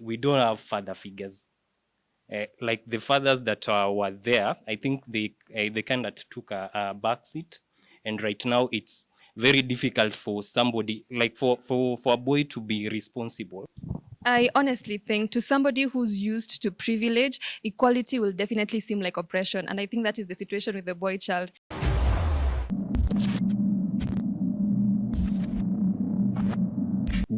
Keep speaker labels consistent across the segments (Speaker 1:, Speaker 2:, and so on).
Speaker 1: we don't have father figures. Like the fathers that were there, I think they kind of took a back seat, and right now it's very difficult for somebody, like for a boy to be responsible.
Speaker 2: I honestly think to somebody who's used to privilege, equality will definitely seem like oppression. And I think that is the situation with the boy child.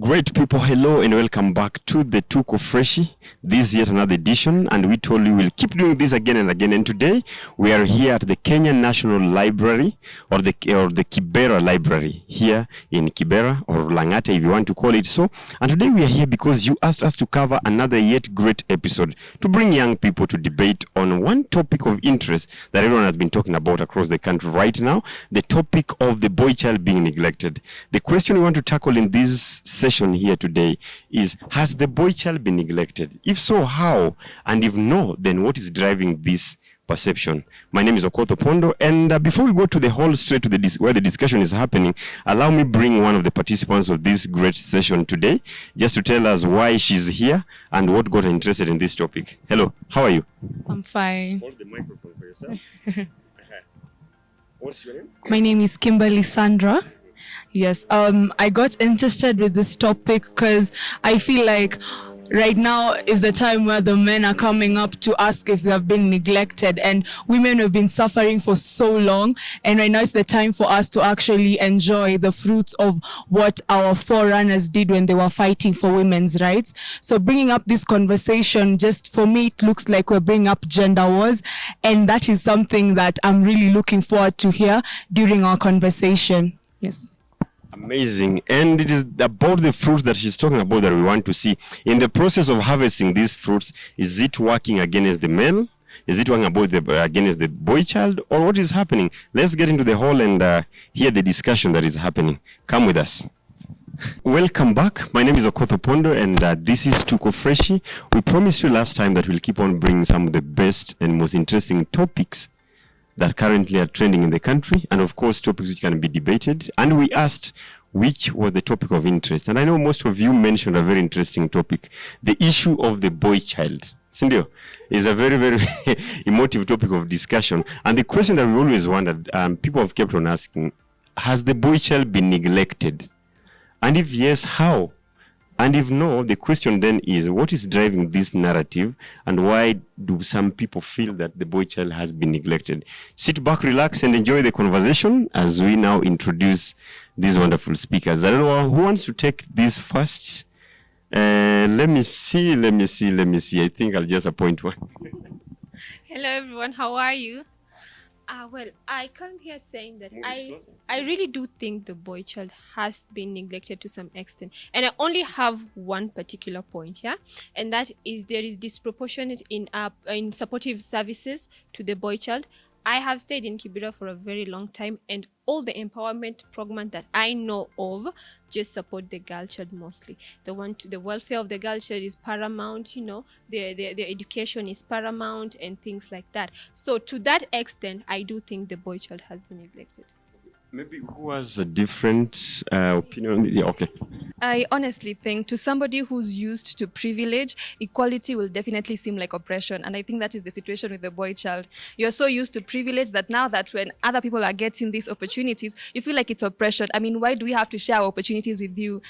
Speaker 3: Great people, hello and welcome back to the Tuko Freshy. This is yet another edition, and we told you we'll keep doing this again and again. And today we are here at the Kenya National Library, or the Kibera Library here in Kibera, or Langata if you want to call it so. And today we are here because you asked us to cover another yet great episode to bring young people to debate on one topic of interest that everyone has been talking about across the country right now, the topic of the boy child being neglected. The question we want to tackle in this session here today is, has the boy child been neglected? If so, how? And if no, then what is driving this perception? My name is Okotho Pondo, and before we go to the whole straight to where the discussion is happening, allow me bring one of the participants of this great session today, just to tell us why she's here and what got her interested in this topic. Hello, how are you?
Speaker 4: I'm fine.
Speaker 3: Hold the microphone for yourself. What's your name?
Speaker 4: My name is Kimberly Sandra. Yes, I got interested with this topic because I feel like right now is the time where the men are coming up to ask if they have been neglected, and women have been suffering for so long, and right now it's the time for us to actually enjoy the fruits of what our forerunners did when they were fighting for women's rights. So bringing up this conversation, just for me, it looks like we're bringing up gender wars, and that is something that I'm really looking forward to hear during our conversation. Yes.
Speaker 3: Amazing. And it is about the fruits that she's talking about that we want to see. In the process of harvesting these fruits, is it working against the male? Is it working against the boy child? Or what is happening? Let's get into the hall and hear the discussion that is happening. Come with us. Welcome back. My name is Okotho Pondo, and this is Tuko Freshy. We promised you last time that we'll keep on bringing some of the best and most interesting topics that currently are trending in the country, and of course topics which can be debated. And we asked which was the topic of interest, and I know most of you mentioned a very interesting topic, the issue of the boy child. Sindio is a very, very emotive topic of discussion, and the question that we always wondered, people have kept on asking, has the boy child been neglected? And if yes, how? And if no, the question then is, what is driving this narrative, and why do some people feel that the boy child has been neglected? Sit back, relax, and enjoy the conversation as we now introduce these wonderful speakers. I don't know who wants to take this first. Let me see. I think I'll just appoint one.
Speaker 5: Hello everyone, how are you? Well, I come here saying that I really do think the boy child has been neglected to some extent. And I only have one particular point here, and that is there is disproportionate in supportive services to the boy child. I have stayed in Kibera for a very long time, and all the empowerment programs that I know of just support the girl child mostly. The welfare of the girl child is paramount, their education is paramount and things like that. So to that extent, I do think the boy child has been neglected.
Speaker 3: Maybe who has a different opinion? Yeah, okay.
Speaker 2: I honestly think to somebody who's used to privilege, equality will definitely seem like oppression. And I think that is the situation with the boy child. You're so used to privilege that now that when other people are getting these opportunities, you feel like it's oppression. I mean, why do we have to share our opportunities with you?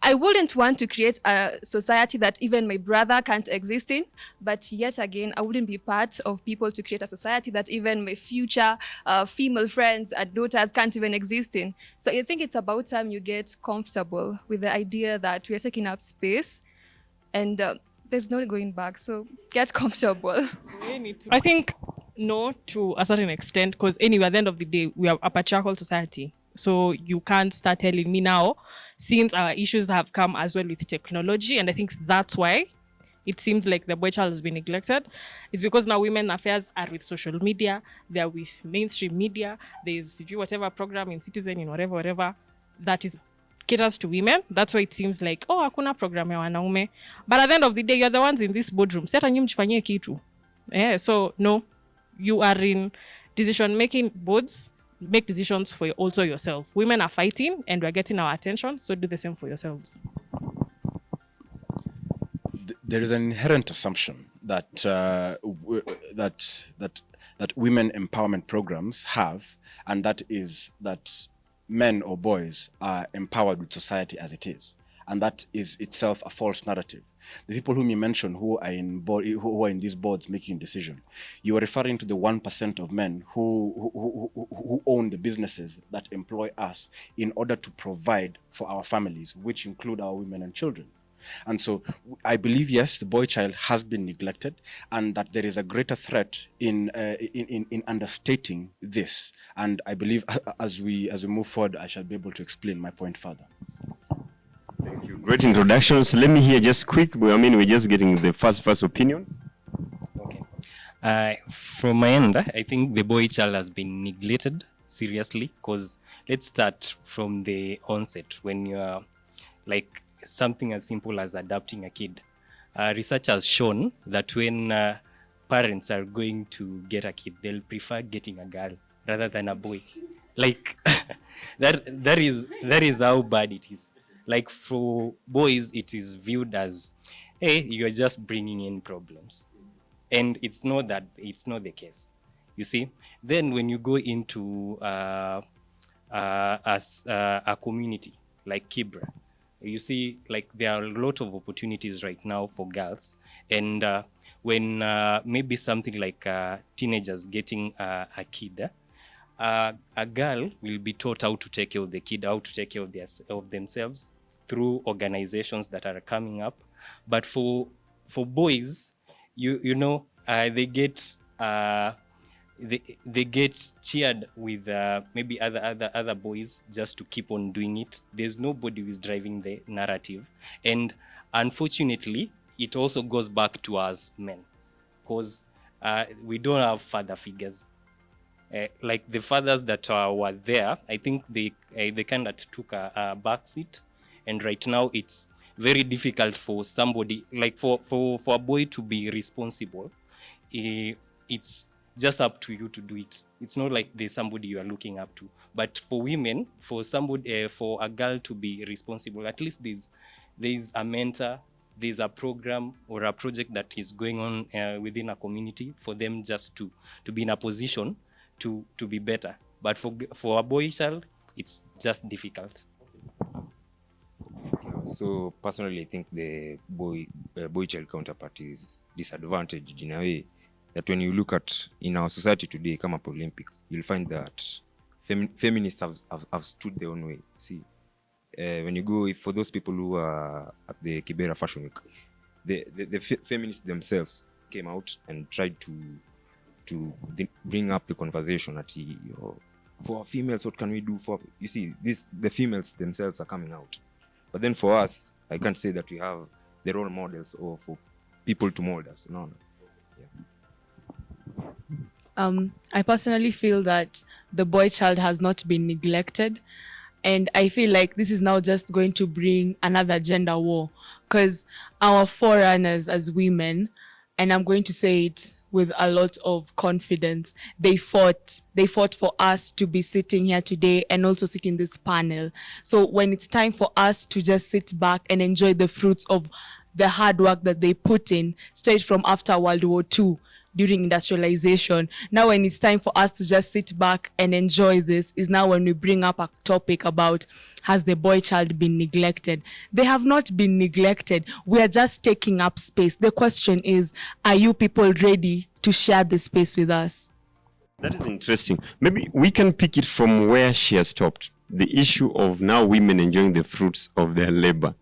Speaker 2: I wouldn't want to create a society that even my brother can't exist in, but yet again, I wouldn't be part of people to create a society that even my future female friends and daughters can't even exist in. So I think it's about time you get comfortable with the idea that we're taking up space and there's no going back. So get comfortable.
Speaker 4: I think no, to a certain extent, because anyway, at the end of the day, we are a patriarchal society. So you can't start telling me now, since our issues have come as well with technology, and I think that's why it seems like the boy child has been neglected, is because now women affairs are with social media, they're with mainstream media, there's whatever program in Citizen, in whatever, that is caters to women. That's why it seems like, oh, hakuna program ya wanaume. But at the end of the day, you're the ones in this boardroom. Seta nyinyi mjifanyie kitu. So no, you are in decision-making boards. Make decisions for also yourself. Women are fighting and we're getting our attention, so do the same for yourselves.
Speaker 6: there is an inherent assumption that that women empowerment programs have, and that is that men or boys are empowered with society as it is, and that is itself a false narrative. The people whom you mentioned who are in these boards making decision, you are referring to the 1% of men who own the businesses that employ us in order to provide for our families, which include our women and children. And so I believe, yes, the boy child has been neglected, and that there is a greater threat in understating this. And I believe as we move forward, I shall be able to explain my point further.
Speaker 3: Thank you. Great introductions. Let me hear just quick. I mean, we're just getting the first opinions.
Speaker 1: Okay. From my end, I think the boy child has been neglected seriously, because let's start from the onset when you are like something as simple as adopting a kid. Research has shown that when parents are going to get a kid, they'll prefer getting a girl rather than a boy. Like that is how bad it is. Like for boys, it is viewed as, hey, you're just bringing in problems, and it's not the case. You see, then when you go into a community like Kibra, you see, like there are a lot of opportunities right now for girls, and when maybe something like teenagers getting a kid, a girl will be taught how to take care of the kid, how to take care of themselves through organizations that are coming up. But for boys, you know, they get they get cheered with maybe other boys just to keep on doing it. There's nobody who is driving the narrative, and unfortunately, it also goes back to us men, because we don't have father figures. Like the fathers that were there, I think they kind of took a backseat, and right now it's very difficult for somebody, like for a boy to be responsible. It's just up to you to do it. It's not like there's somebody you are looking up to. But for women, for somebody, for a girl to be responsible, at least there's a mentor, there's a program or a project that is going on within a community for them just to be in a position to be better. But for a boy child, it's just difficult.
Speaker 7: So personally, I think the boy child counterpart is disadvantaged in a way that when you look at in our society today, come up Olympic, you'll find that feminists have stood their own way. See, when you go, for those people who are at the Kibera Fashion Week, the feminists themselves came out and tried to bring up the conversation at for females, what can we do for, you see, the females themselves are coming out. But then for us, I can't say that we have the role models or for people to mold us. No. Yeah.
Speaker 8: I personally feel that the boy child has not been neglected. And I feel like this is now just going to bring another gender war, because our forerunners as women, and I'm going to say it with a lot of confidence, they fought for us to be sitting here today and also sit in this panel. So when it's time for us to just sit back and enjoy the fruits of the hard work that they put in straight from after World War II, during industrialization, now when it's time for us to just sit back and enjoy this is now when we bring up a topic about, has the boy child been neglected? They have not been neglected. We are just taking up space. The question is, are you people ready to share the space with us?
Speaker 3: That is interesting. Maybe we can pick it from where she has stopped. The issue of now women enjoying the fruits of their labor.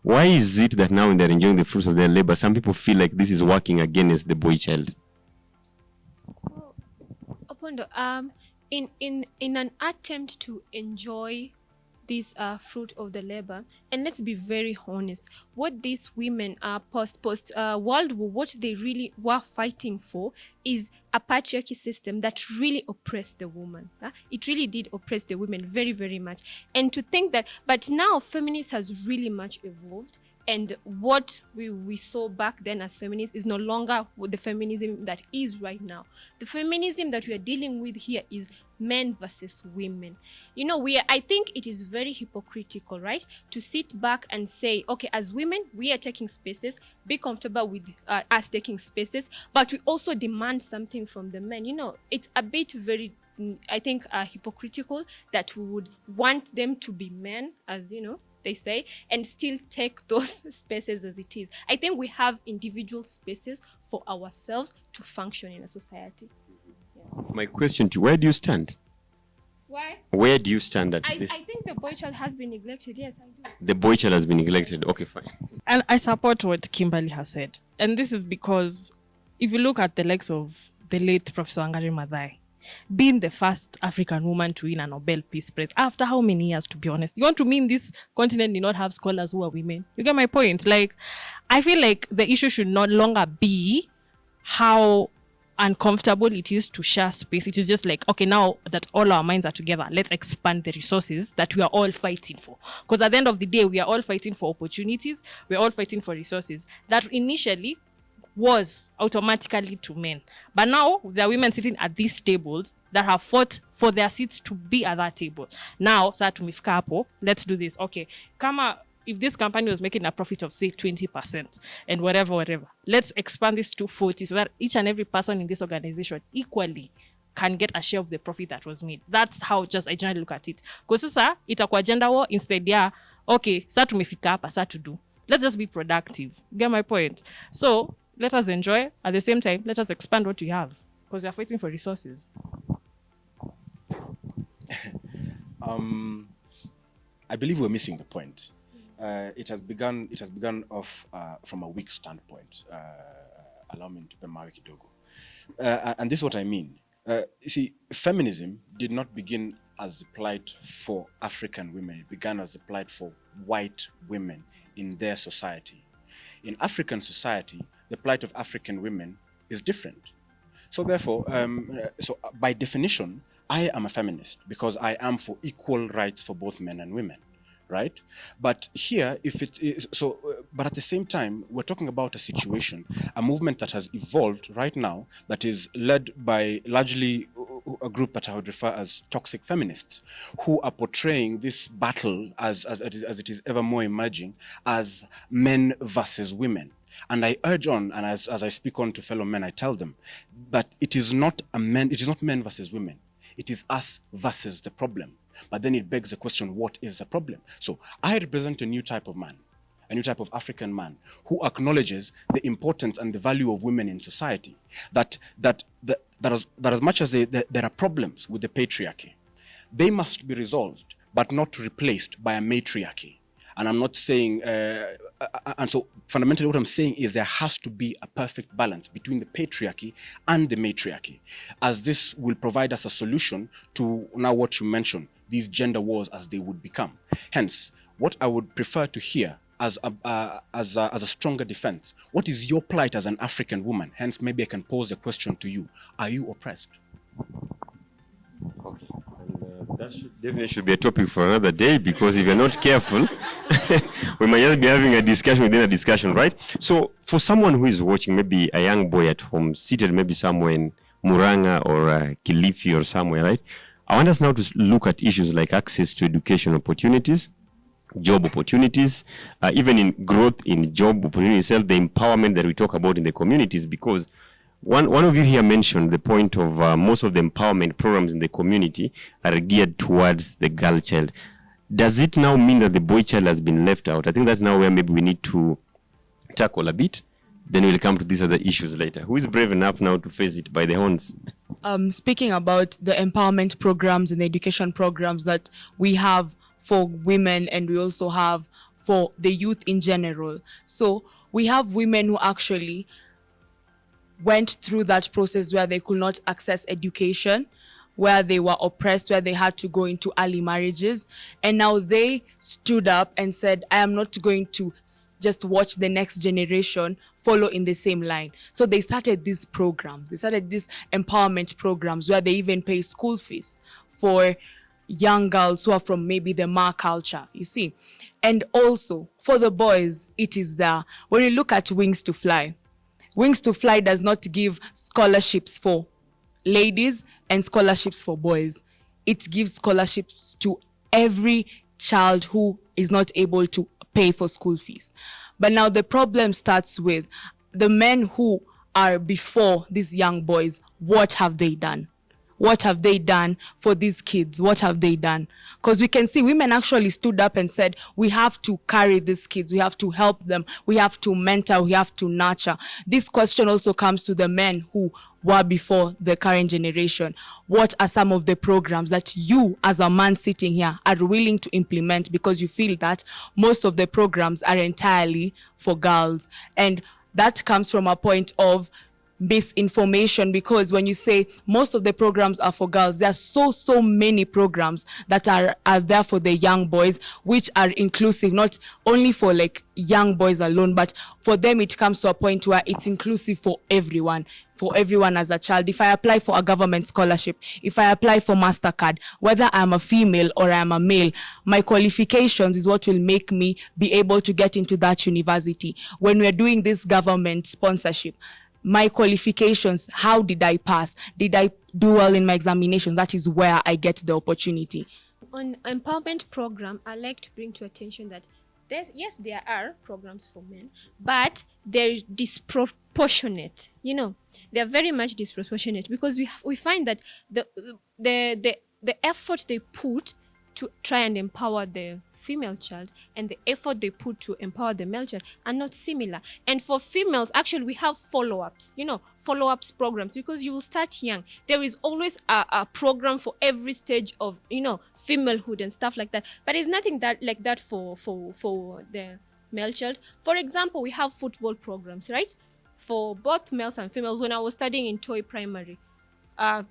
Speaker 3: Why is it that now when they're enjoying the fruits of their labor, some people feel like this is working against the boy child?
Speaker 5: Opondo, in an attempt to enjoy this fruit of the labor, and let's be very honest, what these women post World War, what they really were fighting for is a patriarchy system that really oppressed the woman. It really did oppress the women very, very much. And to think that, but now feminism has really much evolved, and what we saw back then as feminists is no longer the feminism that is right now. The feminism that we are dealing with here is men versus women. You know, I think it is very hypocritical, right? To sit back and say, okay, as women, we are taking spaces, be comfortable with us taking spaces, but we also demand something from the men. You know, it's a bit very, I think, hypocritical that we would want them to be men, as you know, they say, and still take those spaces as it is. I think we have individual spaces for ourselves to function in a society.
Speaker 3: My question to you, where do you stand?
Speaker 5: Why?
Speaker 3: Where do you stand at this?
Speaker 5: I think the boy child has been neglected. Yes, I do.
Speaker 3: The boy child has been neglected. Okay, fine.
Speaker 4: And I support what Kimberly has said. And this is because if you look at the likes of the late Professor Wangari Maathai, being the first African woman to win a Nobel Peace Prize, after how many years, to be honest? You want to mean this continent did not have scholars who are women? You get my point? Like, I feel like the issue should no longer be how uncomfortable it is to share space. It is just like, okay, now that all our minds are together, let's expand the resources that we are all fighting for. Because at the end of the day, we are all fighting for opportunities. We're all fighting for resources that initially was automatically to men. But now there are women sitting at these tables that have fought for their seats to be at that table. Now, sasa tumefika hapo, let's do this. Okay, if this company was making a profit of say 20% and whatever, let's expand this to 40 so that each and every person in this organization equally can get a share of the profit that was made. That's how just I generally look at it. Because sasa itakuwa gender war instead okay, sasa tumefika hapa, sasa to do. Let's just be productive. Get my point? So let us enjoy. At the same time, let us expand what we have because we are fighting for resources.
Speaker 6: I believe we're missing the point. It has begun off from a weak standpoint. Allow me to pemawe kidogo. And this is what I mean. You see, feminism did not begin as a plight for African women. It began as a plight for white women in their society. In African society, the plight of African women is different. So therefore, by definition, I am a feminist because I am for equal rights for both men and women, right? But here, but at the same time, we're talking about a situation, a movement that has evolved right now that is led by largely a group that I would refer as toxic feminists, who are portraying this battle as it is ever more emerging as men versus women. And I urge on, and as I speak on to fellow men, I tell them that it is not men versus women. It is us versus the problem. But then it begs the question, what is the problem? So I represent a new type of man, a new type of African man who acknowledges the importance and the value of women in society. That as much as there are problems with the patriarchy, they must be resolved, but not replaced by a matriarchy. And I'm not saying, and so fundamentally what I'm saying is there has to be a perfect balance between the patriarchy and the matriarchy, as this will provide us a solution to now what you mentioned, these gender wars as they would become. Hence, what I would prefer to hear as a stronger defense, what is your plight as an African woman? Hence, maybe I can pose a question to you. Are you oppressed?
Speaker 3: Okay. And that definitely should be a topic for another day, because if you're not careful, we might just be having a discussion within a discussion, right? So for someone who is watching, maybe a young boy at home, seated maybe somewhere in Muranga or Kilifi or somewhere, right? I want us now to look at issues like access to education opportunities, job opportunities, even in growth in job opportunities itself, the empowerment that we talk about in the communities, because one of you here mentioned the point of most of the empowerment programs in the community are geared towards the girl child. Does it now mean that the boy child has been left out? I think that's now where maybe we need to tackle a bit. Then we'll come to these other issues later. Who is brave enough now to face it by the horns?
Speaker 8: Speaking about the empowerment programs and the education programs that we have for women, and we also have for the youth in general. So we have women who actually went through that process where they could not access education, where they were oppressed, where they had to go into early marriages. And now they stood up and said, I am not going to just watch the next generation follow in the same line. So they started these programs. They started these empowerment programs where they even pay school fees for young girls who are from maybe the Ma culture, you see. And also for the boys, it is there. When you look at Wings to Fly does not give scholarships for ladies and scholarships for boys. it gives scholarships to every child who is not able to pay for school fees. But now the problem starts with the men who are before these young boys. What have they done? What have they done for these kids? What have they done? Because we can see women actually stood up and said, we have to carry these kids. We have to help them. We have to mentor. We have to nurture. This question also comes to the men who were before the current generation. What are some of the programs that you as a man sitting here are willing to implement, because you feel that most of the programs are entirely for girls? And that comes from a point of misinformation, because when you say most of the programs are for girls, there are so many programs that are there for the young boys, which are inclusive, not only for like young boys alone, but for them it comes to a point where it's inclusive for everyone as a child. If I apply for a government scholarship, if I apply for MasterCard, whether I'm a female or I'm a male, my qualifications is what will make me be able to get into that university. When we're doing this government sponsorship, my qualifications, how did I pass? Did I do well in my examinations? That is where I get the opportunity.
Speaker 5: On empowerment program, I like to bring to attention that yes, there are programs for men, but they're disproportionate. You know, they're very much disproportionate, because we find that the effort they put to try and empower the female child and the effort they put to empower the male child are not similar. And for females, actually, we have follow-ups, follow-ups programs, because you will start young. There is always a program for every stage of, femalehood and stuff like that. But it's nothing like that for the male child. For example, we have football programs, right? For both males and females. When I was studying in Toy Primary,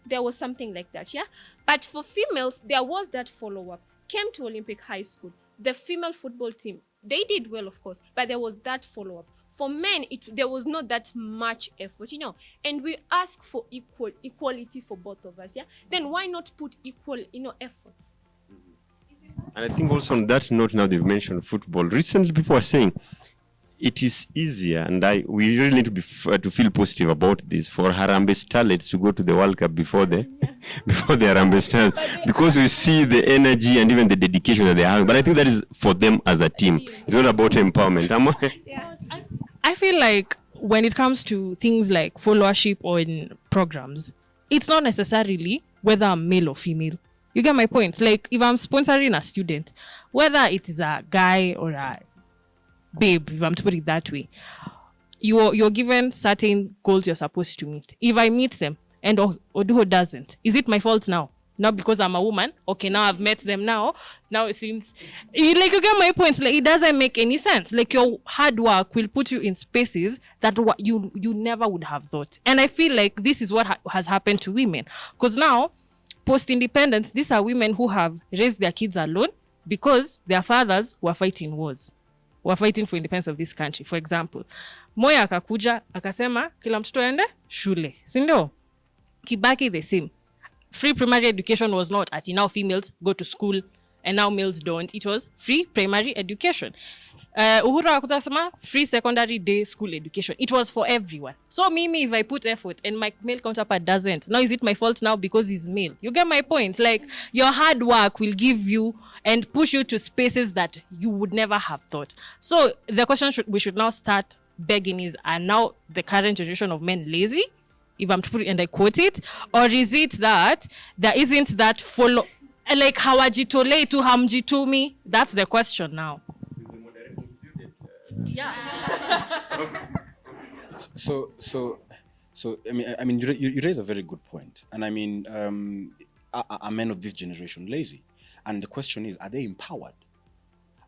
Speaker 5: there was something like that, yeah? But for females, there was that follow-up. Came to Olympic High School, the female football team, they did well, of course, but there was that follow-up. For men, there was not that much effort, and we ask for equality for both of us, yeah? Then why not put equal, efforts?
Speaker 3: And I think also on that note, now they've mentioned football. Recently, people are saying it is easier, and we really need to to feel positive about this, for Harambee Starlets to go to the World Cup before the Harambee Stars, because we see the energy and even the dedication that they're having. But I think that is for them as a team. It's not about empowerment.
Speaker 4: I feel like when it comes to things like followership on programs, it's not necessarily whether I'm male or female. You get my point? Like, if I'm sponsoring a student, whether it is a guy or a babe, if I'm to put it that way, you're given certain goals you're supposed to meet. If I meet them and Oduho doesn't, is it my fault now? Now because I'm a woman, okay, now I've met them now it seems you get my point. Like, it doesn't make any sense. Like, your hard work will put you in spaces that you never would have thought. And I feel like this is what has happened to women, because now post-independence, these are women who have raised their kids alone because their fathers were fighting wars. We're fighting for independence of this country. For example, Moya akakuja akasema kila mtoto aende shule, si ndio? Kibaki the same. Free primary education was not at now females go to school and now males don't. It was free primary education. Uhuru akakuja akasema free secondary day school education. It was for everyone. So mimi, if I put effort and my male counterpart doesn't, now is it my fault now because he's male? You get my point? Like, your hard work will give you and push you to spaces that you would never have thought. So the question we should now start begging is, are now the current generation of men lazy? If I'm to put it, and I quote it, or is it that there isn't that follow, like hawajitolei tu hamjitumi? That's the question now. Yeah.
Speaker 6: So I mean, you raise a very good point, and I mean, are men of this generation lazy? And the question is, are they empowered?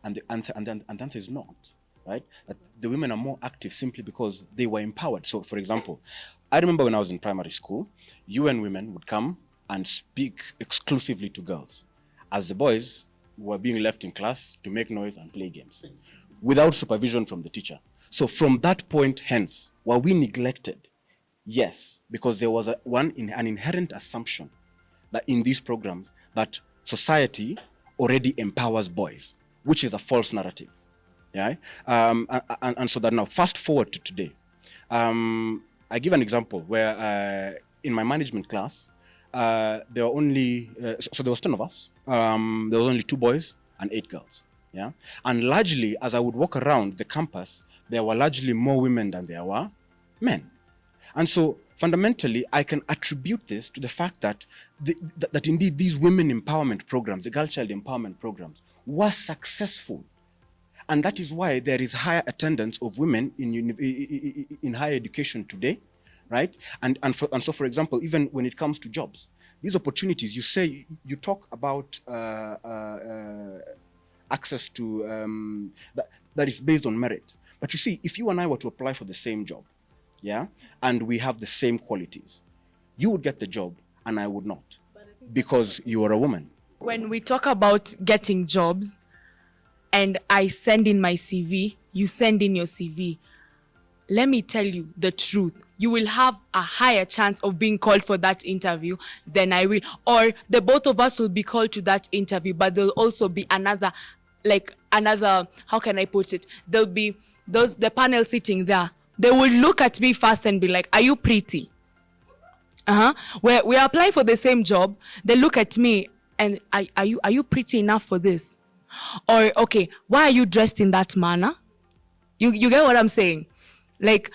Speaker 6: And the answer is not, right? That the women are more active simply because they were empowered. So, for example, I remember when I was in primary school, UN women would come and speak exclusively to girls, as the boys were being left in class to make noise and play games, without supervision from the teacher. So from that point hence, were we neglected? Yes, because there was an inherent assumption that in these programs that society already empowers boys, which is a false narrative. Yeah, and so that now, fast forward to today. I give an example where in my management class, there were only so there was 10 of us. There was only 2 boys and 8 girls. Yeah, and largely, as I would walk around the campus, there were largely more women than there were men. And so fundamentally, I can attribute this to the fact that that indeed these women empowerment programs, the girl child empowerment programs, were successful. And that is why there is higher attendance of women in higher education today, right? And so, for example, even when it comes to jobs, these opportunities, you talk about access to that is based on merit. But you see, if you and I were to apply for the same job, yeah, and we have the same qualities, you would get the job and I would not, because you are a woman.
Speaker 8: When we talk about getting jobs and I send in my CV, you send in your CV, let me tell you the truth. You will have a higher chance of being called for that interview than I will. Or the both of us will be called to that interview, but there'll also be another, how can I put it? There'll be the panel sitting there. They will look at me first and be like, are you pretty? We're applying for the same job. They look at me and are you pretty enough for this? Or, okay, why are you dressed in that manner? You get what I'm saying? Like,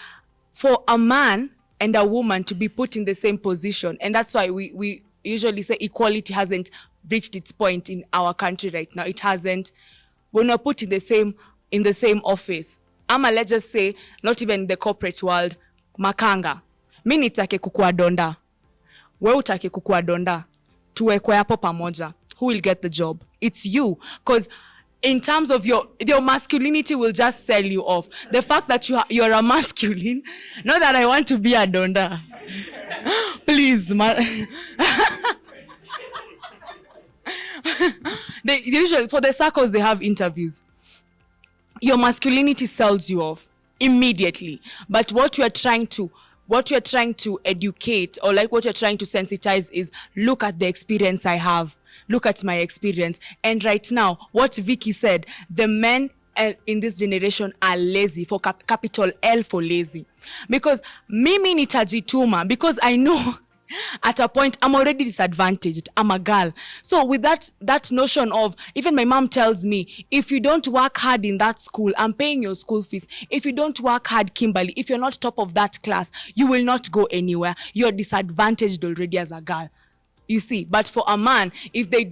Speaker 8: for a man and a woman to be put in the same position, and that's why we usually say equality hasn't reached its point in our country right now. It hasn't. When we're put in the same office, let's just say, not even in the corporate world, makanga. Mi nitake kukua donda. We utake kukua donda. Tuwekwe hapo pamoja. Who will get the job? It's you. Because in terms of your masculinity will just sell you off. The fact that you're a masculine, not that I want to be a donda. Please, They usually, for the circles, they have interviews. Your masculinity sells you off immediately. But what you're trying to educate, or like what you're trying to sensitize, is look at the experience I have. Look at my experience. And right now, what Vicky said, the men in this generation are lazy, for capital L for lazy. Because mimi nitajituma, because I know at a point I'm already disadvantaged. I'm a girl. So with that notion of, even my mom tells me, if you don't work hard in that school, I'm paying your school fees. If you don't work hard, Kimberly, if you're not top of that class, you will not go anywhere. You're disadvantaged already as a girl. You see, but for a man, if they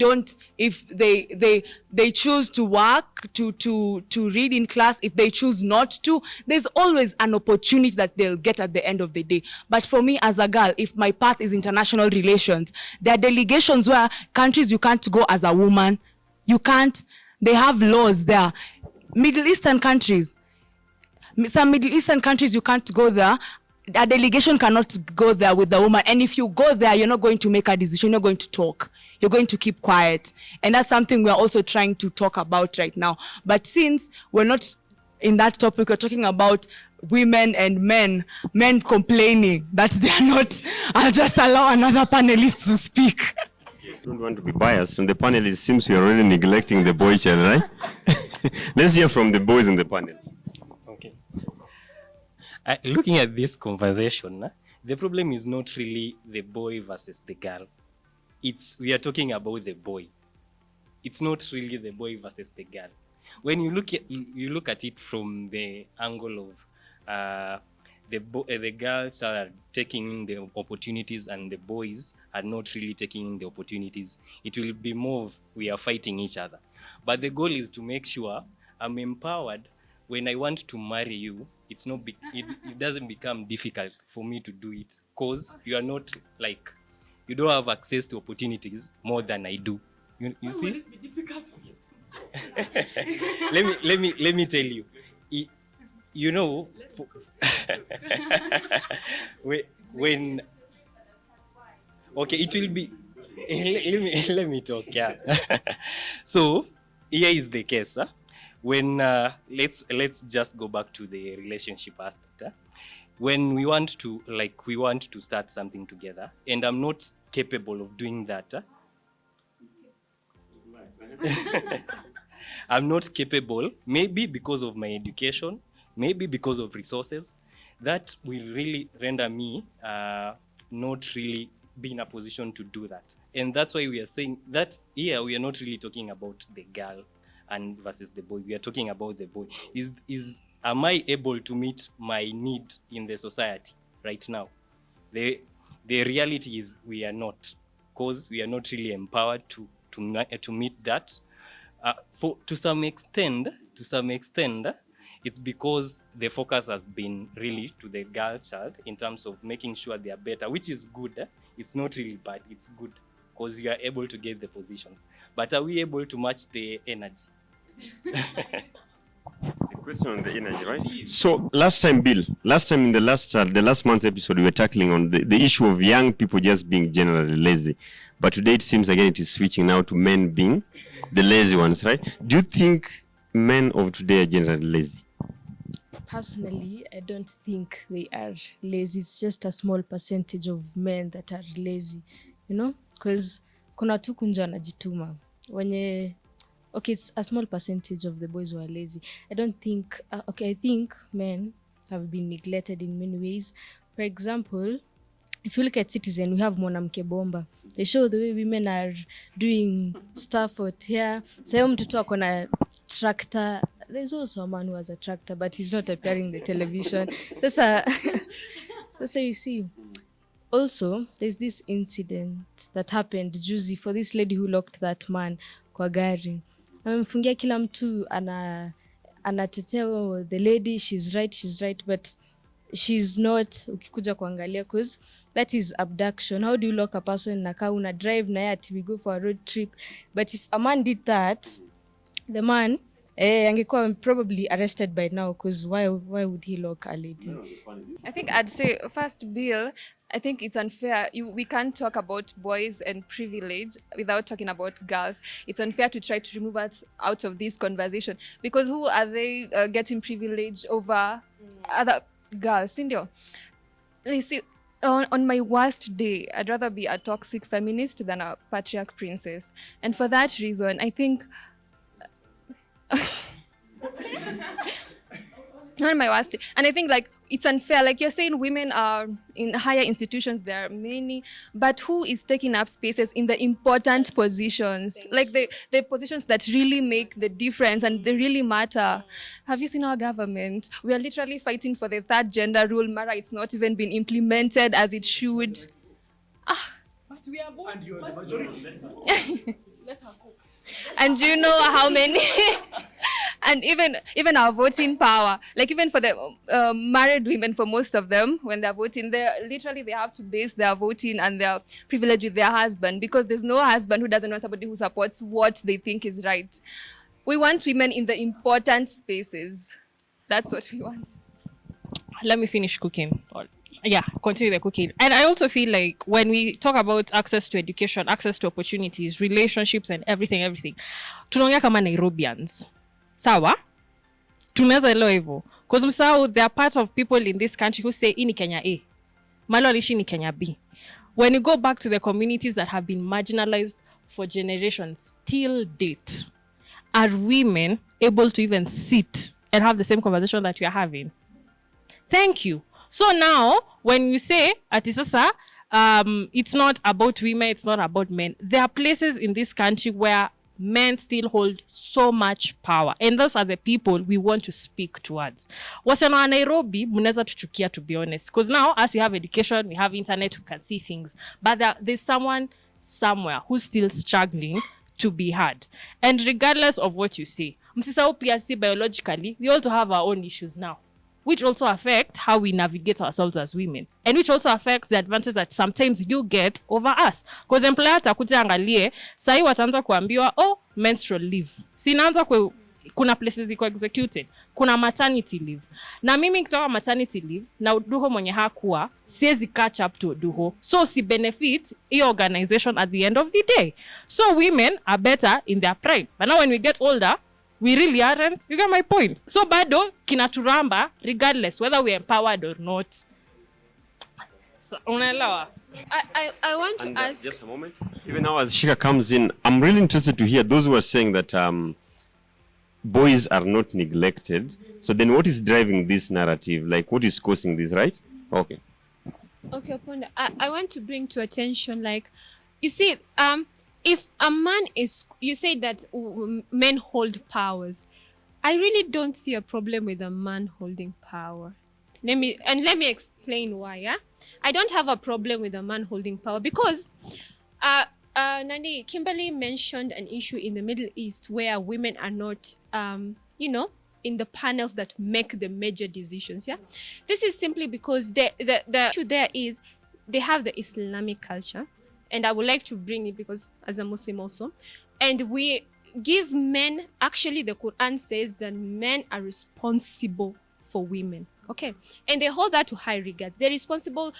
Speaker 8: choose to work, to read in class, if they choose not to, there's always an opportunity that they'll get at the end of the day. But for me as a girl, if my path is international relations, there are delegations where countries you can't go as a woman. You can't. They have laws there. Middle Eastern countries, some Middle Eastern countries, you can't go there. A delegation cannot go there with the woman. And if you go there, you're not going to make a decision. You're not going to talk. You're going to keep quiet. And that's something we're also trying to talk about right now. But since we're not in that topic, we're talking about women and men complaining that they're not. I'll just allow another panelist to speak.
Speaker 3: I don't want to be biased. From the panel, it seems you're already neglecting the boy child, right? Let's hear from the boys in the panel.
Speaker 1: Okay. Looking at this conversation, the problem is not really the boy versus the girl. We are talking about the boy. It's not really the boy versus the girl. When you look at it from the angle of the girls are taking in the opportunities and the boys are not really taking in the opportunities, it will be more of we are fighting each other. But the goal is to make sure I'm empowered. When I want to marry you, it doesn't become difficult for me to do it, because you are not like, you don't have access to opportunities more than I do. You see? Will it be difficult for you? let me tell you. You know, when okay, it will be. Let me talk. Yeah. So here is the case. When let's just go back to the relationship aspect. When we want to start something together, and I'm not capable of doing that. I'm not capable, maybe because of my education, maybe because of resources, that will really render me not really be in a position to do that. And that's why we are saying that here we are not really talking about the girl and versus the boy. We are talking about the boy. Am I able to meet my need in the society right now? The reality is we are not, because we are not really empowered to meet that. To some extent, it's because the focus has been really to the girl child in terms of making sure they are better, which is good. It's not really bad, it's good because you are able to get the positions. But are we able to match the energy?
Speaker 3: The question on the energy, right? So last time in the last month's episode, we were tackling on the issue of young people just being generally lazy. But today it seems again it is switching now to men being the lazy ones, right? Do you think men of today are generally lazy?
Speaker 9: Personally, I don't think they are lazy. It's just a small percentage of men that are lazy, you know? Because kuna tu kunja wanajituma. Okay, it's a small percentage of the boys who are lazy. I don't think, I think men have been neglected in many ways. For example, if you look at Citizen, we have Mwanamke Bomba. They show the way women are doing stuff out here. Sayo mtoto ako na tractor. There's also a man who has a tractor, but he's not appearing in the television. That's how you see. Also, there's this incident that happened juzi for this lady who locked that man kwa gari. Amemfungia kila mtu anatetea the lady, she's right, but she's not, ukikuja kuangalia, because that is abduction. How do you lock a person na kaa una drive na yati, we go for a road trip? But if a man did that, the man angekuwa probably arrested by now, because why would he lock a lady?
Speaker 2: I think I'd say first, Bill, I think it's unfair. We can't talk about boys and privilege without talking about girls. It's unfair to try to remove us out of this conversation, because who are they getting privilege over other girls? Sindio, see, on my worst day, I'd rather be a toxic feminist than a patriarch princess. And for that reason, I think on my worst day. And I think like it's unfair. Like you're saying women are in higher institutions, there are many, but who is taking up spaces in the important positions? Like the positions that really make the difference and they really matter. Have you seen our government? We are literally fighting for the third gender rule. Mara, it's not even been implemented as it should.
Speaker 4: But we are both.
Speaker 10: And you are the majority.
Speaker 4: Let her go.
Speaker 2: And do you know how many? And even our voting power, like even for the married women, for most of them, when they're voting, they have to base their voting and their privilege with their husband, because there's no husband who doesn't want somebody who supports what they think is right. We want women in the important spaces. That's what we want.
Speaker 4: Let me finish cooking. Yeah, continue the cooking. And I also feel like when we talk about access to education, access to opportunities, relationships and everything, tunaongea kama Nairobians. Sawa? Tunaweza elewa hivyo. Because msao, there are parts of people in this country who say, hii ni Kenya A. Malo alishi ni Kenya B. When you go back to the communities that have been marginalized for generations till date, are women able to even sit and have the same conversation that we are having? Thank you. So now, when you say, Atisasa, it's not about women, it's not about men. There are places in this country where men still hold so much power. And those are the people we want to speak towards. Wasichana wa Nairobi, munaweza tuchukia, to be honest. Because now, as we have education, we have internet, we can see things. But there's someone somewhere who's still struggling to be heard. And regardless of what you say, msisahau pia si biologically, we also have our own issues now, which also affect how we navigate ourselves as women, and which also affect the advantage that sometimes you get over us. Because employer atakuja angalie, sahi wataanza kuambiwa, menstrual leave. Sinaanza kuna places iko executed. Kuna maternity leave. Na mimi nikitoka maternity leave, na uduho mwenye hakuwa, siezi catch up to uduho. So si benefit the organization at the end of the day. So women are better in their prime. But now when we get older, we really aren't. You get my point? So bado kinaturamba regardless whether we're empowered or not. So, unaelewa?
Speaker 5: I want to ask.
Speaker 3: Just a moment. Even now as Shika comes in, I'm really interested to hear those who are saying that boys are not neglected. So then what is driving this narrative? Like what is causing this, right? Okay.
Speaker 5: Okay, upon that, I want to bring to attention, like, you see, if a man is, you say that men hold powers. I really don't see a problem with a man holding power. Let me explain why. Yeah, I don't have a problem with a man holding power because, Nani Kimberly mentioned an issue in the Middle East where women are not, in the panels that make the major decisions. Yeah, this is simply because the issue there is they have the Islamic culture, and I would like to bring it because as a Muslim also, and we give men, actually the Quran says that men are responsible for women. Okay, and they hold that to high regard. They're responsible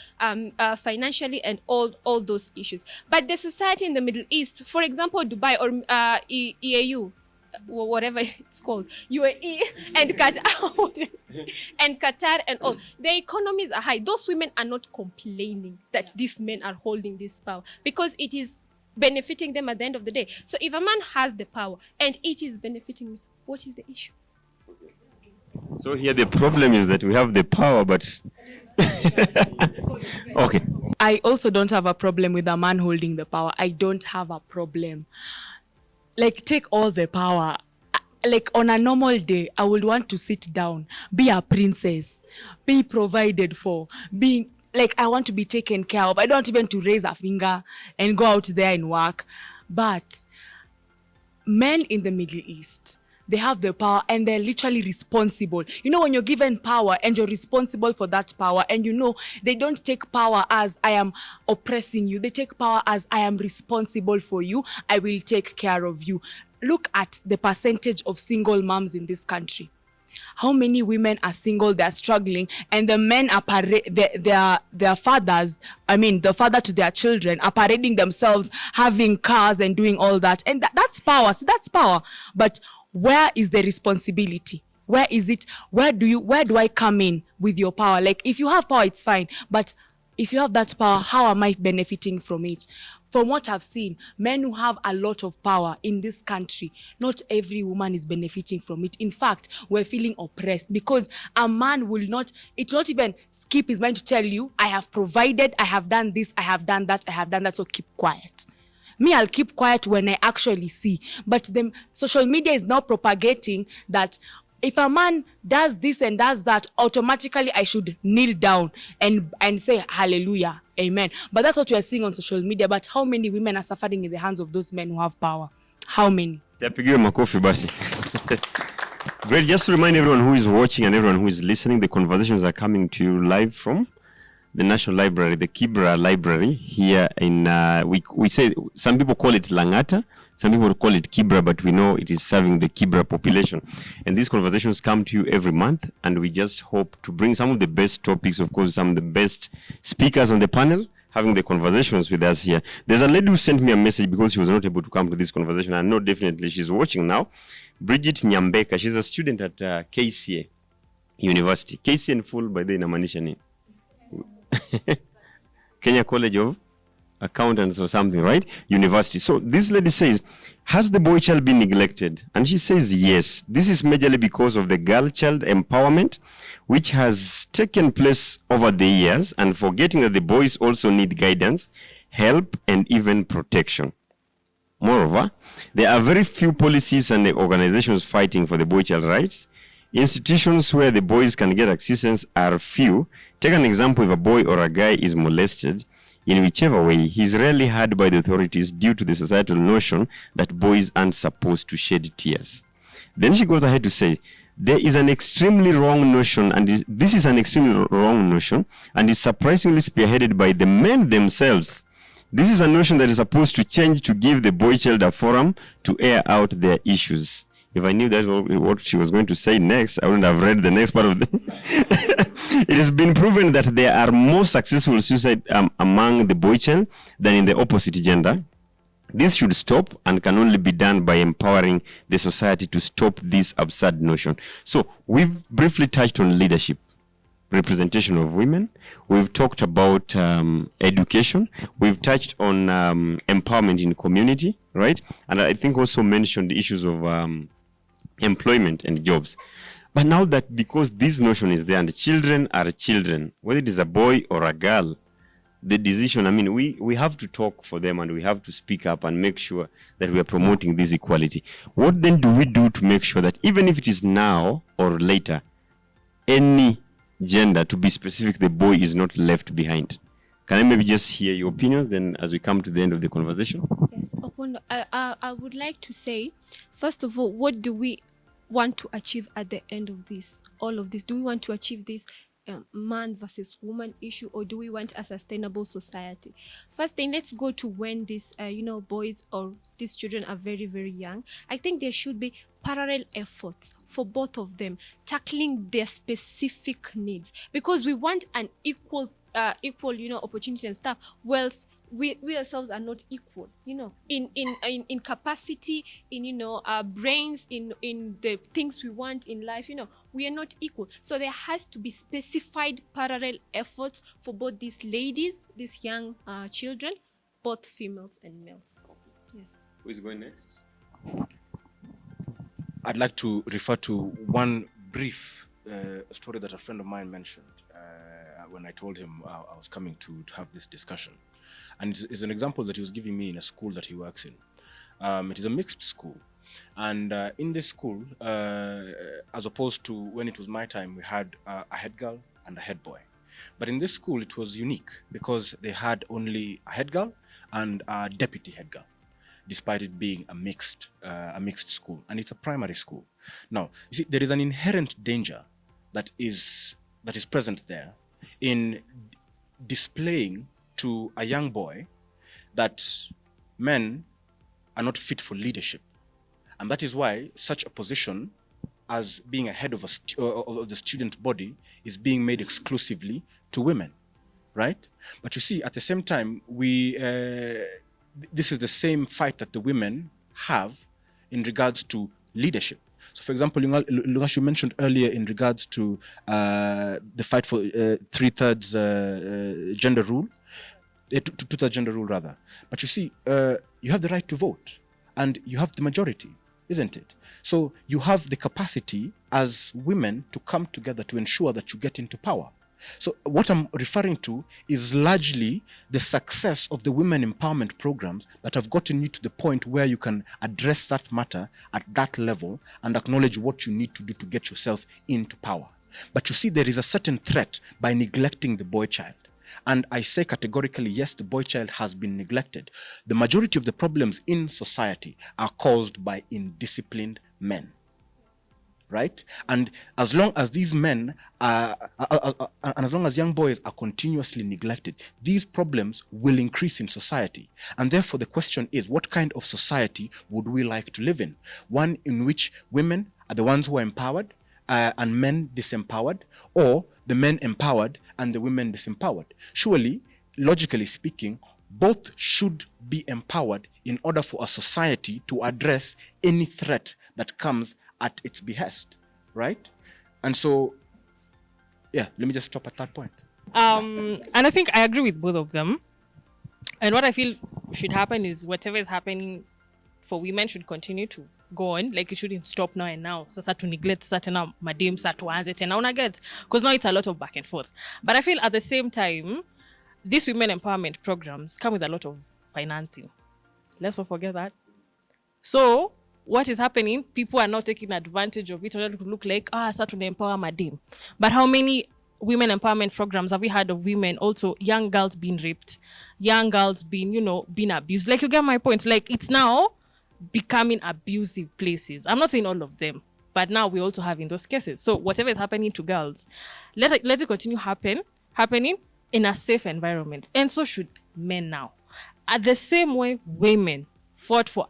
Speaker 5: financially and all those issues. But the society in the Middle East, for example, Dubai or EAU, whatever it's called, UAE and Qatar, and Qatar and all, the economies are high. Those women are not complaining that these men are holding this power because it is benefiting them at the end of the day. So if a man has the power and it is benefiting me, what is the issue?
Speaker 3: So here the problem is that we have the power, but okay.
Speaker 8: I also don't have a problem with a man holding the power. I don't have a problem. Like, take all the power. Like, on a normal day, I would want to sit down, be a princess, be provided for, be like, I want to be taken care of. I don't even to raise a finger and go out there and work. But men in the Middle East, they have the power and they're literally responsible. You know, when you're given power and you're responsible for that power, and you know, they don't take power as I am oppressing you. They take power as I am responsible for you. I will take care of you. Look at the percentage of single moms in this country. How many women are single, they're struggling, and the men are their fathers, the father to their children, are parading themselves, having cars and doing all that. And that's power. See, that's power. But where is the responsibility? Where is it? Where do I come in with your power? Like, if you have power, it's fine. But if you have that power, how am I benefiting from it? From what I've seen, men who have a lot of power in this country, not every woman is benefiting from it. In fact, we're feeling oppressed because a man will not even skip his mind to tell you, I have provided, I have done this, I have done that, so keep quiet. Me, I'll keep quiet when I actually see. But the social media is now propagating that if a man does this and does that, automatically I should kneel down and say hallelujah, amen. But that's what we are seeing on social media. But how many women are suffering in the hands of those men who have power? How many?
Speaker 3: Tapigiwe makofi basi. Great. Just to remind everyone who is watching and everyone who is listening, the conversations are coming to you live from the National Library, the Kibra Library here in, we say, some people call it Langata, some people call it Kibra, but we know it is serving the Kibra population. And these conversations come to you every month, and we just hope to bring some of the best topics, of course, some of the best speakers on the panel, having the conversations with us here. There's a lady who sent me a message because she was not able to come to this conversation. I know definitely she's watching now. Bridget Nyambeka, she's a student at KCA University. KCA in full, by the inamaanisha nini? Kenya College of Accountants or something, right? University. So this lady says, has the boy child been neglected? And she says yes. This is majorly because of the girl child empowerment, which has taken place over the years, and forgetting that the boys also need guidance, help, and even protection. Moreover, there are very few policies and organizations fighting for the boy child rights. Institutions where the boys can get assistance are few. Take an example: if a boy or a guy is molested, in whichever way, he is rarely heard by the authorities due to the societal notion that boys aren't supposed to shed tears. Then she goes ahead to say, there is an extremely wrong notion, and this is an extremely wrong notion, and is surprisingly spearheaded by the men themselves. This is a notion that is supposed to change to give the boy child a forum to air out their issues. If I knew that's what she was going to say next, I wouldn't have read the next part of the... It has been proven that there are more successful suicide among the boy child than in the opposite gender. This should stop and can only be done by empowering the society to stop this absurd notion. So we've briefly touched on leadership, representation of women. We've talked about education. We've touched on empowerment in community, right? And I think also mentioned the issues of employment and jobs. But now that because this notion is there and children are children, whether it is a boy or a girl, the decision, I mean, we have to talk for them and we have to speak up and make sure that we are promoting this equality. What then do we do to make sure that even if it is now or later, any gender, to be specific, the boy is not left behind? Can I maybe just hear your opinions then as we come to the end of the conversation?
Speaker 5: Yes, I would like to say, first of all, what do we want to achieve at the end of this? All of this, do we want to achieve this man versus woman issue, or do we want a sustainable society? First thing, let's go to when these boys or these children are very, very young. I think there should be parallel efforts for both of them, tackling their specific needs, because we want an equal opportunity and stuff. Whilst we ourselves are not equal, in capacity, in our brains, in the things we want in life, we are not equal. So there has to be specified parallel efforts for both these ladies, these young children, both females and males. Yes.
Speaker 3: Who is going next?
Speaker 6: I'd like to refer to one brief story that a friend of mine mentioned when I told him I was coming to have this discussion. And it's an example that he was giving me in a school that he works in. It is a mixed school. And in this school, as opposed to when it was my time, we had a head girl and a head boy. But in this school, it was unique because they had only a head girl and a deputy head girl, despite it being a mixed school. And it's a primary school. Now, you see, there is an inherent danger that is present there in displaying to a young boy that men are not fit for leadership. And that is why such a position as being a head of the student body is being made exclusively to women, right? But you see, at the same time, this is the same fight that the women have in regards to leadership. So, for example, Lungash, you mentioned earlier in regards to the fight for 2/3 gender rule, 2/3 gender rule rather. But you see, you have the right to vote and you have the majority, isn't it? So you have the capacity as women to come together to ensure that you get into power. So what I'm referring to is largely the success of the women empowerment programs that have gotten you to the point where you can address that matter at that level and acknowledge what you need to do to get yourself into power. But you see, there is a certain threat by neglecting the boy child. And I say categorically, yes, the boy child has been neglected. The majority of the problems in society are caused by indisciplined men. Right? And as long as these men and as long as young boys are continuously neglected, these problems will increase in society. And therefore the question is, what kind of society would we like to live in? One in which women are the ones who are empowered and men disempowered, or the men empowered and the women disempowered? Surely, logically speaking, both should be empowered in order for a society to address any threat that comes at its behest, right? And so, yeah, let me just stop at that point.
Speaker 4: And I think I agree with both of them. And what I feel should happen is whatever is happening for women should continue to go on. Like, it shouldn't stop now and now. Sasa to neglect certain madam sa tuanze tena unaget, because now it's a lot of back and forth. But I feel at the same time, these women empowerment programs come with a lot of financing. Let's not forget that. So what is happening? People are not taking advantage of it in order to look like, start to empower madam. But how many women empowerment programs have we had of women also, young girls being raped, young girls being, being abused? Like, you get my point. Like, it's now becoming abusive places. I'm not saying all of them, but now we also have in those cases. So whatever is happening to girls, let it continue happening in a safe environment. And so should men now. At the same way women fought for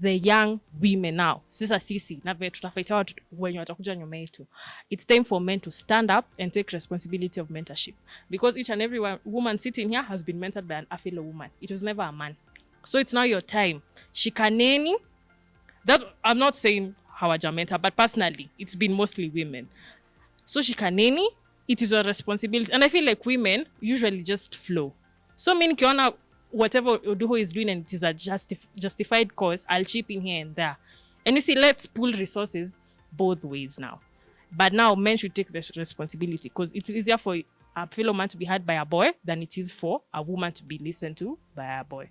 Speaker 4: the young women now. Sisa sisi na vile tutafight watu wenye watakuja nyuma yetu. It's time for men to stand up and take responsibility of mentorship, because each and every woman sitting here has been mentored by a fellow woman. It was never a man. So it's now your time. Shikaneni. I'm not saying hawajamenta, but personally, it's been mostly women. So shikaneni, it is your responsibility. And I feel like women usually just flow. So many kiona whatever Oduho is doing and it is a justified cause, I'll chip in here and there. And you see, let's pool resources both ways now. But now men should take the responsibility, because it's easier for a fellow man to be heard by a boy than it is for a woman to be listened to by a boy.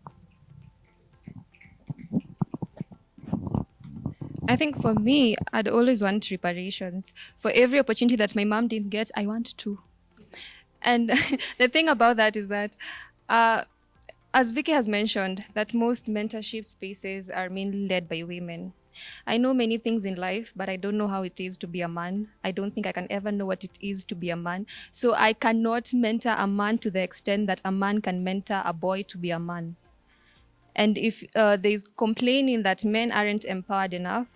Speaker 2: I think for me, I'd always want reparations. For every opportunity that my mom didn't get, I want two. And the thing about that is that, as Vicky has mentioned, that most mentorship spaces are mainly led by women. I know many things in life, but I don't know how it is to be a man. I don't think I can ever know what it is to be a man. So I cannot mentor a man to the extent that a man can mentor a boy to be a man. And if there's complaining that men aren't empowered enough,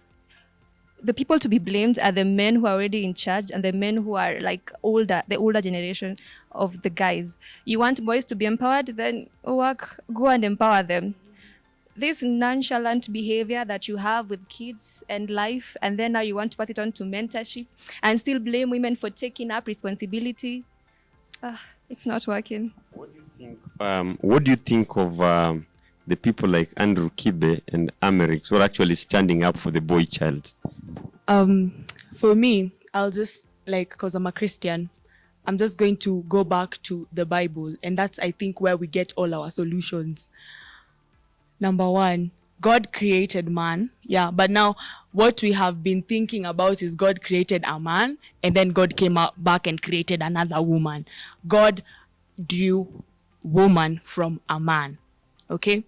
Speaker 2: the people to be blamed are the men who are already in charge and the men who are like older, the older generation of the guys. You want boys to be empowered, then go and empower them. This nonchalant behavior that you have with kids and life, and then now you want to pass it on to mentorship and still blame women for taking up responsibility. It's not working.
Speaker 3: What do you think of the people like Andrew Kibe and Amerix who are actually standing up for the boy child?
Speaker 8: For me, I'll just because I'm a Christian, I'm just going to go back to the Bible, and that's, I think, where we get all our solutions. Number one, God created man. Yeah, but now what we have been thinking about is God created a man, and then God came back and created another woman. God drew woman from a man, okay?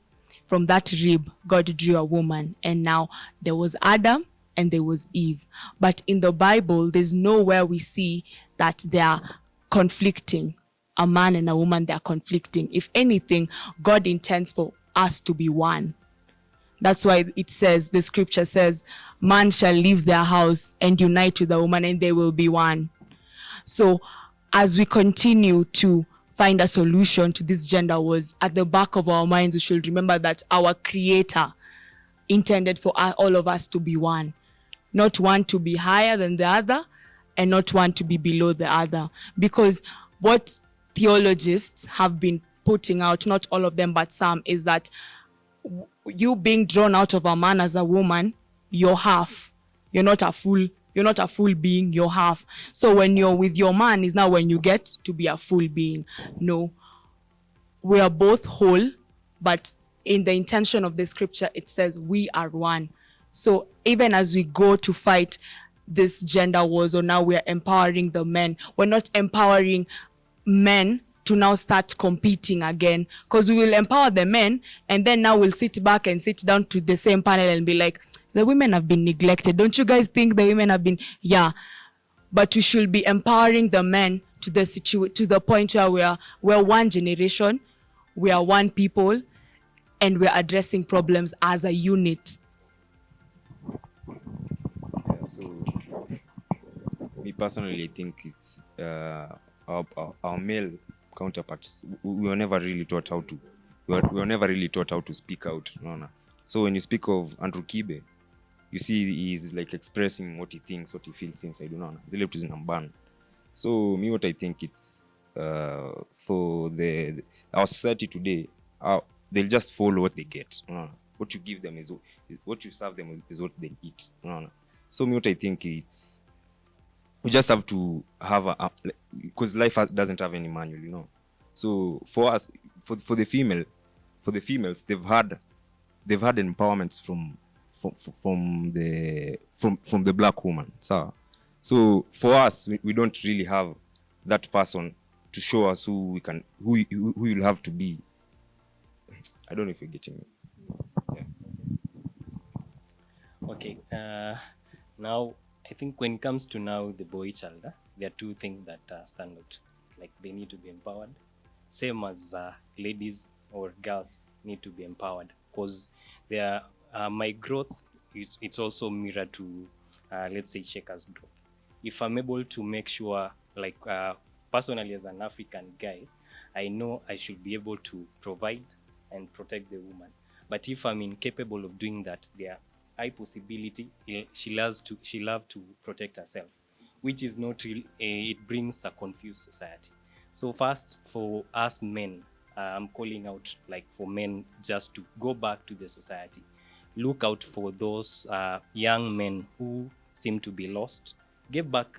Speaker 8: From that rib, God drew a woman, and now there was Adam and there was Eve. But in the Bible, there's nowhere we see that they are conflicting. A man and a woman, they are conflicting. If anything, God intends for us to be one. That's why it says, the scripture says, man shall leave their house and unite with the woman, and they will be one. So as we continue to find a solution to this gender wars, at the back of our minds, we should remember that our Creator intended for all of us to be one. Not one to be higher than the other, and not one to be below the other. Because what theologists have been putting out, not all of them, but some, is that you being drawn out of a man as a woman, you're half. You're not a full being, you're half. So when you're with your man is now when you get to be a full being. No, we are both whole, but in the intention of the scripture, it says we are one. So even as we go to fight this gender wars, or now we are empowering the men, we're not empowering men to now start competing again, because we will empower the men, and then now we'll sit back and sit down to the same panel and be like, the women have been neglected. Don't you guys think the women have been? Yeah. But we should be empowering the men to the point where we're one generation, we are one people, and we're addressing problems as a unit.
Speaker 7: Yeah, so me personally, I think it's our male counterparts. We were never really taught how to. We were never really taught how to speak out. No. So when you speak of Andrew Kibe, you see he's like expressing what he thinks, what he feels inside. Zile vitu zinambana. So me, what I think it's for our society today, they'll just follow what they get. What you give them is what you serve them is what they eat. So me, what I think it's, we just have to have because life doesn't have any manual, So for us, for the females, they've had empowerments from the black woman. So for us, we don't really have that person to show us who you'll have to be. I don't know if you're getting me. Yeah.
Speaker 1: Okay. Now, I think when it comes to now the boy child, there are two things that stand out. Like, they need to be empowered, same as ladies or girls need to be empowered, because my growth, it's also mirror to, let's say, Sheka's growth. If I'm able to make sure, like, personally as an African guy, I know I should be able to provide and protect the woman. But if I'm incapable of doing that, there high possibility she'll have to protect herself, which is not real. It brings a confused society. So first, for us men, I'm calling out, like, for men just to go back to the society. Look out for those young men who seem to be lost.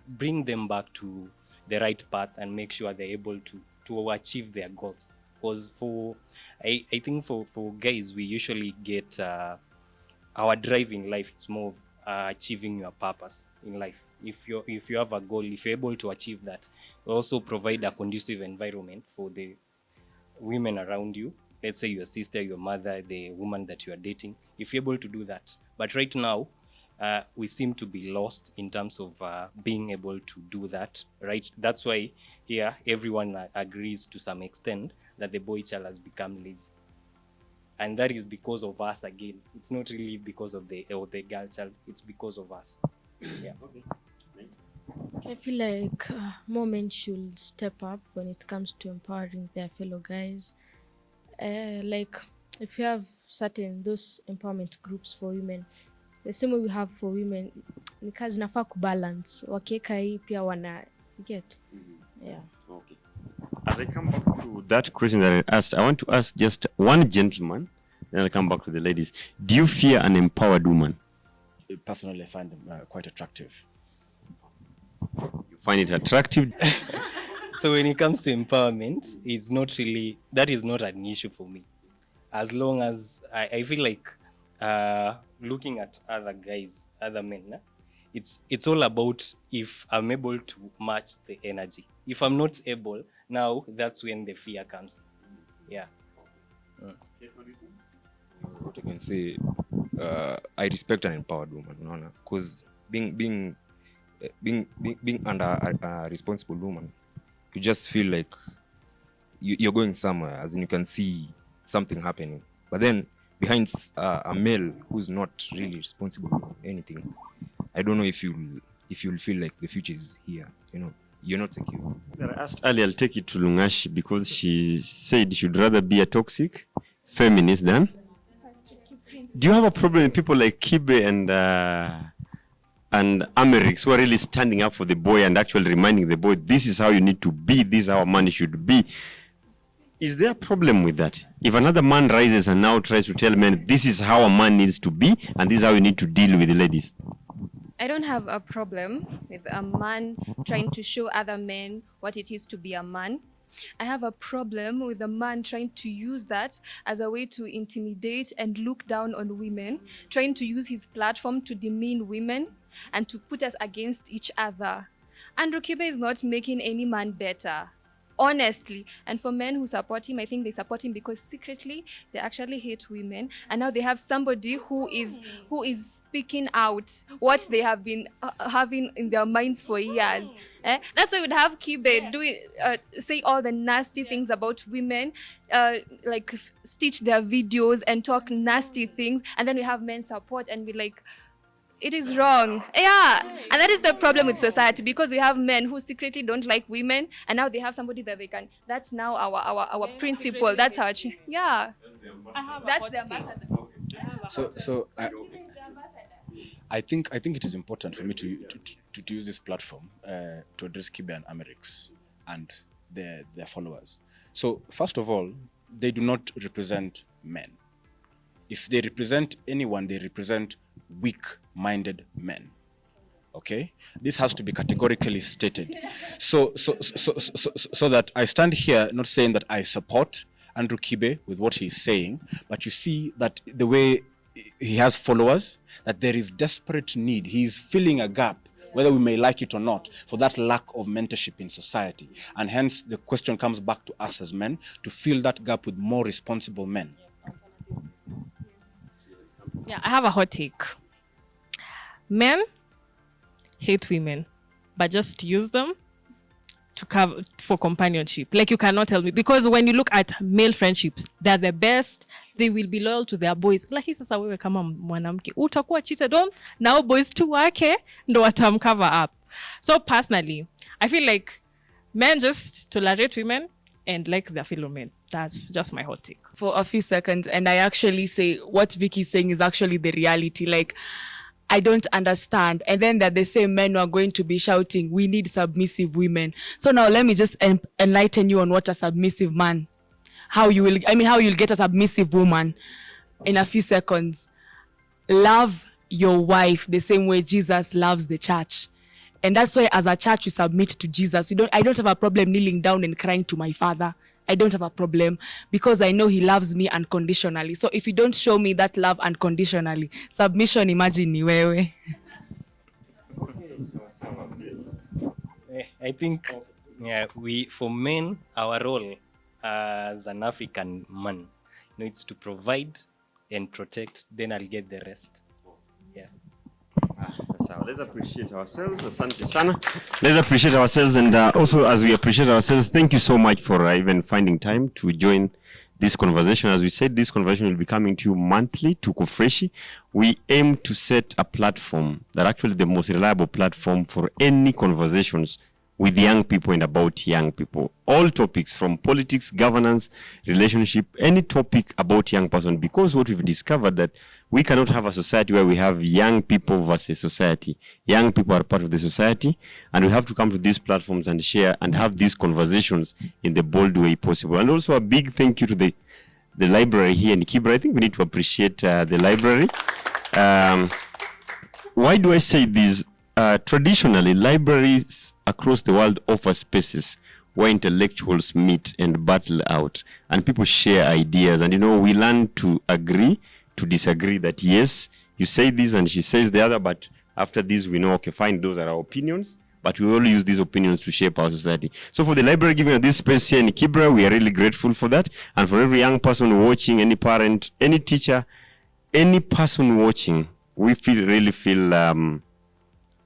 Speaker 1: Bring them back to the right path and make sure they're able to achieve their goals. Because I think for guys, we usually get our drive in life. It's more of achieving your purpose in life. If you have a goal, if you're able to achieve that, we also provide a conducive environment for the women around you. Let's say your sister, your mother, the woman that you are dating, if you're able to do that. But right now, we seem to be lost in terms of being able to do that, right? That's why here everyone agrees to some extent that the boy child has become lazy. And that is because of us again. It's not really because of the girl child, it's because of us. Yeah.
Speaker 9: I feel like more men should step up when it comes to empowering their fellow guys. Like if you have those empowerment groups for women, the same way we have for women, ni kazi nafaa kubalance. Wakieka hii pia wana get. Yeah.
Speaker 3: Okay. As I come back to that question that I asked, I want to ask just one gentleman, then I'll come back to the ladies. Do you fear an empowered woman?
Speaker 6: Personally, I find them quite attractive.
Speaker 3: You find it attractive?
Speaker 1: So when it comes to empowerment, it's not really, that is not an issue for me. As long as I feel like looking at other guys, other men, it's all about if I'm able to match the energy. If I'm not able, now that's when the fear comes. Yeah.
Speaker 7: What I can say, I respect an empowered woman, because being under a responsible woman, you just feel like you're going somewhere, as in you can see something happening. But then behind a male who's not really responsible for anything, I don't know if you'll feel like the future is here. You're not secure.
Speaker 3: I asked earlier, I'll take it to Lungashi because she said she'd rather be a toxic feminist than. Do you have a problem with people like Kibe and Amerix who are really standing up for the boy and actually reminding the boy, this is how you need to be, this is how a man should be? Is there a problem with that? If another man rises and now tries to tell men, this is how a man needs to be and this is how you need to deal with the ladies?
Speaker 2: I don't have a problem with a man trying to show other men what it is to be a man. I have a problem with a man trying to use that as a way to intimidate and look down on women, trying to use his platform to demean women and to put us against each other. Andrew Kibe is not making any man better, honestly. And for men who support him, I think they support him because secretly they actually hate women, and now they have somebody who is speaking out what they have been having in their minds for years. That's why we'd have Kibe say all the nasty things about women, like stitch their videos and talk nasty things, and then we have men support and be like, it is wrong. Yeah. And that is the problem with society, because we have men who secretly don't like women, and now they have somebody that they can. That's now our principle. That's our yeah. That's the ambassador.
Speaker 6: So I think it is important for me to use this platform to address Kibe and Amerix and their followers. So first of all, they do not represent men. If they represent anyone, they represent weak-minded men. Okay, this has to be categorically stated. So that I stand here not saying that I support Andrew Kibe with what he's saying, but you see that the way he has followers, that there is desperate need. He's filling a gap, whether we may like it or not, for that lack of mentorship in society. And hence the question comes back to us as men to fill that gap with more responsible men.
Speaker 4: Yeah, I have a hot take. Men hate women, but just use them to cover for companionship. Like, you cannot tell me, because when you look at male friendships, they're the best. They will be loyal to their boys. Like, sasa wewe kama mwanamke utakuwa cheated on, now boys tu wake ndo watamcover up. So personally, I feel like men just tolerate women and like their fellow men. That's just my hot take.
Speaker 8: For a few seconds, and I actually say what Vicky's saying is actually the reality. Like, I don't understand. And then they're the same men who are going to be shouting, we need submissive women. So now let me just enlighten you on what a submissive man, how you'll get a submissive woman in a few seconds. Love your wife the same way Jesus loves the church. And that's why as a church we submit to Jesus. I don't have a problem kneeling down and crying to my Father. I don't have a problem because I know he loves me unconditionally. So if you don't show me that love unconditionally, submission, imagine ni wewe.
Speaker 1: I think for men, our role as an African man, it's to provide and protect, then I'll get the rest. Yeah.
Speaker 3: So let's appreciate ourselves. Asante sana. Let's appreciate ourselves, and also as we appreciate ourselves, thank you so much for even finding time to join this conversation. As we said, this conversation will be coming to you monthly, Tuko Freshy. We aim to set a platform that actually the most reliable platform for any conversations with young people and about young people. All topics from politics, governance, relationship, any topic about young person, because what we've discovered that we cannot have a society where we have young people versus society. Young people are part of the society, and we have to come to these platforms and share and have these conversations in the bold way possible. And also a big thank you to the library here in Kibra. I think we need to appreciate the library. Why do I say this? Traditionally, libraries across the world offer spaces where intellectuals meet and battle out, and people share ideas. And we learn to agree, to disagree. That yes, you say this and she says the other, but after this we know, okay, fine, those are our opinions, but we all use these opinions to shape our society. So for the library giving us this space here in Kibra, we are really grateful for that. And for every young person watching, any parent, any teacher, any person watching, we really feel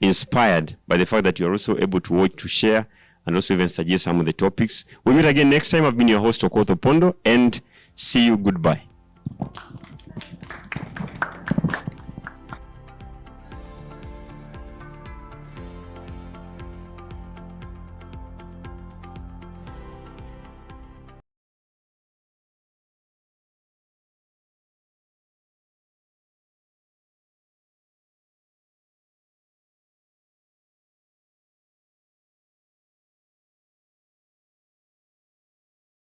Speaker 3: inspired by the fact that you are also able to watch, to share, and also even suggest some of the topics. We'll meet again next time. I've been your host, Okoth Opondo, and see you. Goodbye.